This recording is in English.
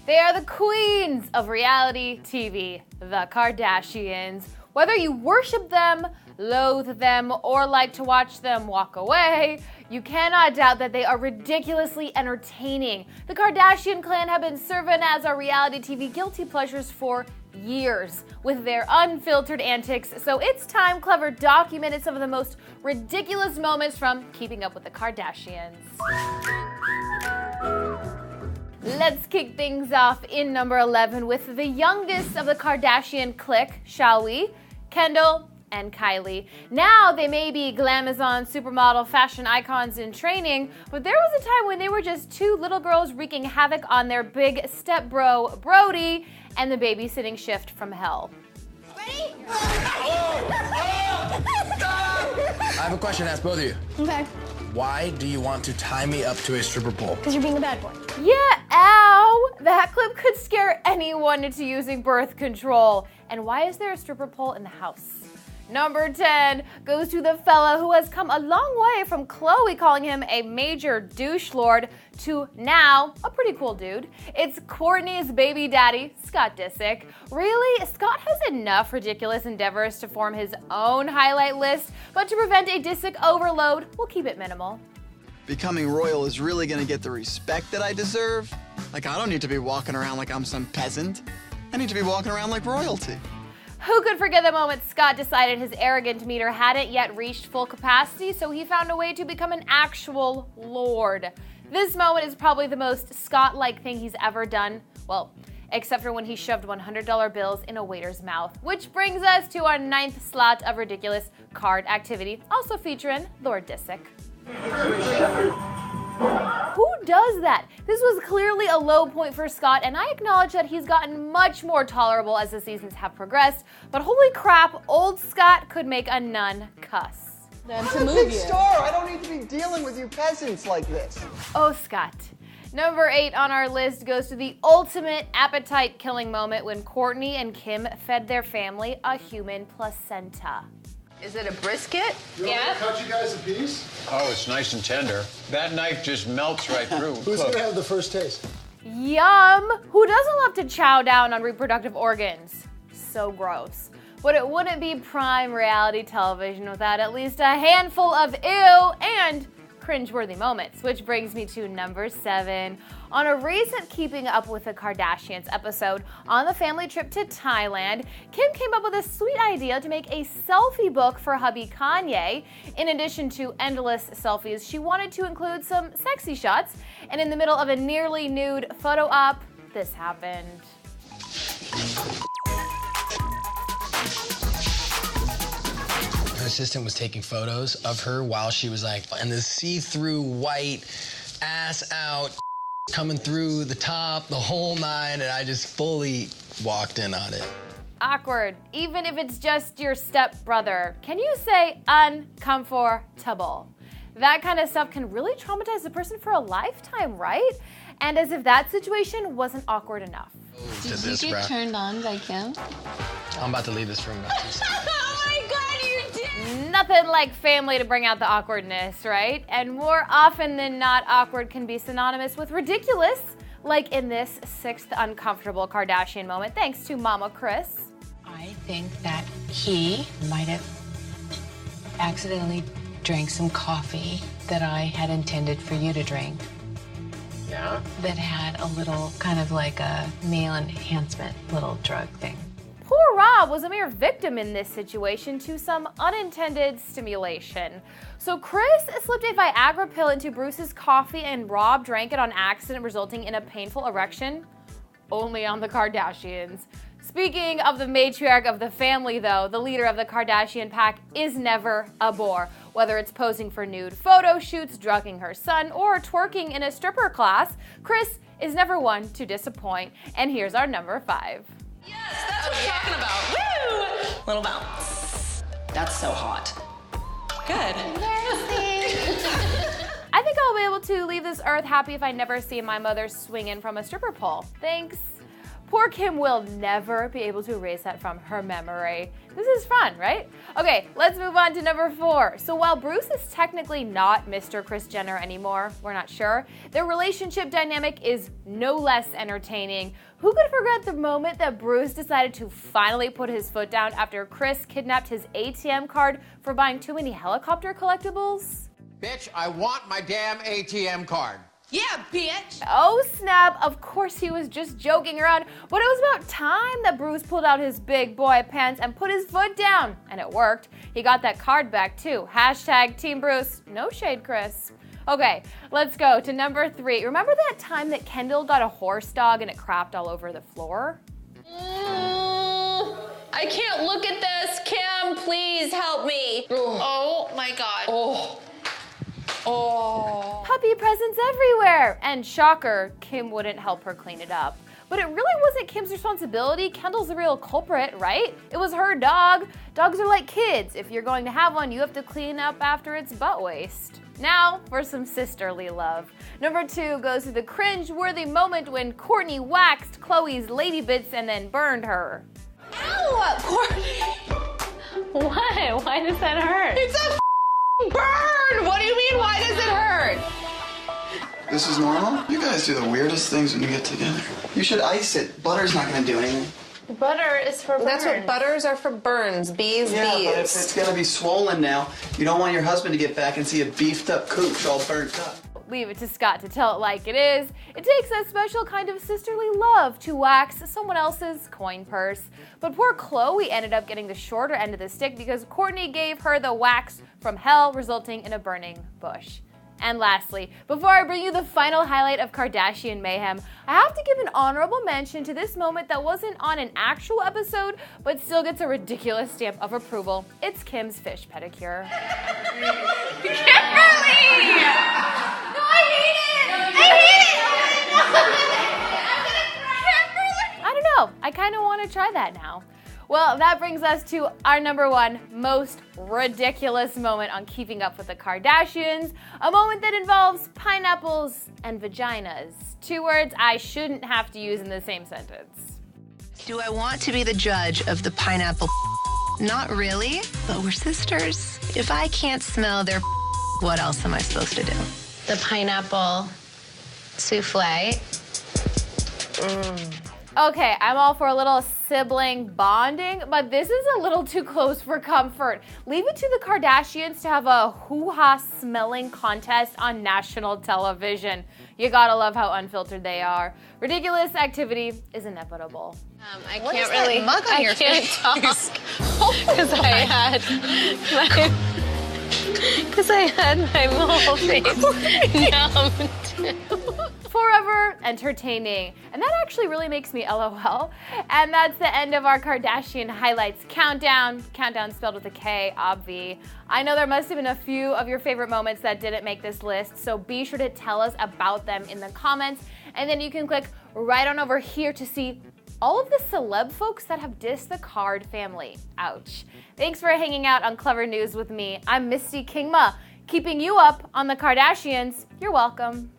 They are the queens of reality TV, the Kardashians. Whether you worship them, loathe them, or like to watch them walk away, you cannot doubt that they are ridiculously entertaining. The Kardashian clan have been serving as our reality TV guilty pleasures for years with their unfiltered antics, so it's time Clever documented some of the most ridiculous moments from Keeping Up with the Kardashians. Let's kick things off in number 11 with the youngest of the Kardashian clique, shall we? Kendall and Kylie. Now they may be glamazon, supermodel, fashion icons in training, but there was a time when they were just two little girls wreaking havoc on their big stepbro, Brody, and the babysitting shift from hell. Ready? I have a question to ask both of you. Okay. Why do you want to tie me up to a stripper pole? Because you're being a bad boy. Yeah, ow! That clip could scare anyone into using birth control. And why is there a stripper pole in the house? Number 10 goes to the fella who has come a long way from Khloe calling him a major douche lord to now a pretty cool dude. It's Kourtney's baby daddy, Scott Disick. Really, Scott has enough ridiculous endeavors to form his own highlight list, but to prevent a Disick overload, we'll keep it minimal. Becoming royal is really gonna get the respect that I deserve. Like, I don't need to be walking around like I'm some peasant. I need to be walking around like royalty. Who could forget the moment Scott decided his arrogant meter hadn't yet reached full capacity, so he found a way to become an actual lord. This moment is probably the most Scott-like thing he's ever done. Well, except for when he shoved $100 bills in a waiter's mouth. Which brings us to our 9th slot of ridiculous card activity, also featuring Lord Disick. Who does that? This was clearly a low point for Scott, and I acknowledge that he's gotten much more tolerable as the seasons have progressed, but holy crap, old Scott could make a nun cuss. I'm a big star. I don't need to be dealing with you peasants like this. Oh, Scott. Number 8 on our list goes to the ultimate appetite-killing moment when Kourtney and Kim fed their family a human placenta. Is it a brisket? Yeah. Cut you guys a piece? Oh, it's nice and tender. That knife just melts right through. Who's gonna have the first taste? Yum! Who doesn't love to chow down on reproductive organs? So gross. But it wouldn't be prime reality television without at least a handful of ew and cringeworthy moments, which brings me to number 7. On a recent Keeping Up with the Kardashians episode, on the family trip to Thailand, Kim came up with a sweet idea to make a selfie book for hubby Kanye. In addition to endless selfies, she wanted to include some sexy shots, and in the middle of a nearly nude photo op, this happened. Her assistant was taking photos of her while she was like, and this see-through white ass out coming through the top, the whole 9, and I just fully walked in on it. Awkward, even if it's just your stepbrother. Can you say uncomfortable? That kind of stuff can really traumatize the person for a lifetime, right? And as if that situation wasn't awkward enough. Did you get turned on by Kim? I'm about to leave this room. Oh my God, you did! Nothing like family to bring out the awkwardness, right? And more often than not, awkward can be synonymous with ridiculous, like in this 6th uncomfortable Kardashian moment, thanks to Mama Kris. I think that he might have accidentally drank some coffee that I had intended for you to drink. Yeah? That had a little kind of like a meal enhancement little drug thing. Poor Rob was a mere victim in this situation to some unintended stimulation. So Kris slipped a Viagra pill into Bruce's coffee and Rob drank it on accident, resulting in a painful erection. Only on the Kardashians. Speaking of the matriarch of the family, though, the leader of the Kardashian pack is never a bore. Whether it's posing for nude photo shoots, drugging her son, or twerking in a stripper class, Kris is never one to disappoint. And here's our number 5. Yes, that's what I'm talking about. Woo! Little bounce. That's so hot. Good. I think I'll be able to leave this earth happy if I never see my mother swinging from a stripper pole. Thanks. Poor Kim will never be able to erase that from her memory. This is fun, right? Okay, let's move on to number 4. So while Bruce is technically not Mr. Kris Jenner anymore, we're not sure, their relationship dynamic is no less entertaining. Who could forget the moment that Bruce decided to finally put his foot down after Kris kidnapped his ATM card for buying too many helicopter collectibles? Bitch, I want my damn ATM card. Yeah, bitch. Oh snap, of course he was just joking around, but it was about time that Bruce pulled out his big boy pants and put his foot down. And it worked. He got that card back too. Hashtag Team Bruce, no shade Kris. Okay, let's go to number 3. Remember that time that Kendall got a horse dog and it crapped all over the floor? I can't look at this. Kim, please help me. Oh my God. Puppy presents everywhere! And shocker, Kim wouldn't help her clean it up. But it really wasn't Kim's responsibility. Kendall's the real culprit, right? It was her dog. Dogs are like kids. If you're going to have one, you have to clean up after its butt waste. Now for some sisterly love. Number 2 goes to the cringe-worthy moment when Kourtney waxed Khloe's lady bits and then burned her. Ow, Kourtney. What? Why does that hurt? It's a burn! What do you mean, why does it hurt? This is normal? You guys do the weirdest things when you get together. You should ice it. Butter's not gonna do anything. Butter is for burns. That's what butters are for, burns. Bees, Yeah, bees. but if it's gonna be swollen now, you don't want your husband to get back and see a beefed up cooch all burnt up. Leave it to Scott to tell it like it is. It takes a special kind of sisterly love to wax someone else's coin purse. But poor Khloe ended up getting the shorter end of the stick because Kourtney gave her the wax from hell, resulting in a burning bush. And lastly, before I bring you the final highlight of Kardashian mayhem, I have to give an honorable mention to this moment that wasn't on an actual episode, but still gets a ridiculous stamp of approval. It's Kim's fish pedicure. I don't know. I kind of want to try that now. Well, that brings us to our number 1 most ridiculous moment on Keeping Up with the Kardashians, a moment that involves pineapples and vaginas. 2 words I shouldn't have to use in the same sentence. Do I want to be the judge of the pineapple? Not really, but we're sisters. If I can't smell their what else am I supposed to do? The pineapple souffle. Okay, I'm all for a little sibling bonding, but this is a little too close for comfort. Leave it to the Kardashians to have a hoo-ha smelling contest on national television. You gotta love how unfiltered they are. Ridiculous activity is inevitable. I What can't is that really. mug on I your can't face? talk because I had my whole face numbed. Forever entertaining. And that actually really makes me LOL. And that's the end of our Kardashian highlights countdown. Countdown spelled with a K, obvi. I know there must have been a few of your favorite moments that didn't make this list, so be sure to tell us about them in the comments. And then you can click right on over here to see all of the celeb folks that have dissed the Card family. Ouch. Thanks for hanging out on Clever News with me. I'm Misty Kingma, keeping you up on the Kardashians. You're welcome.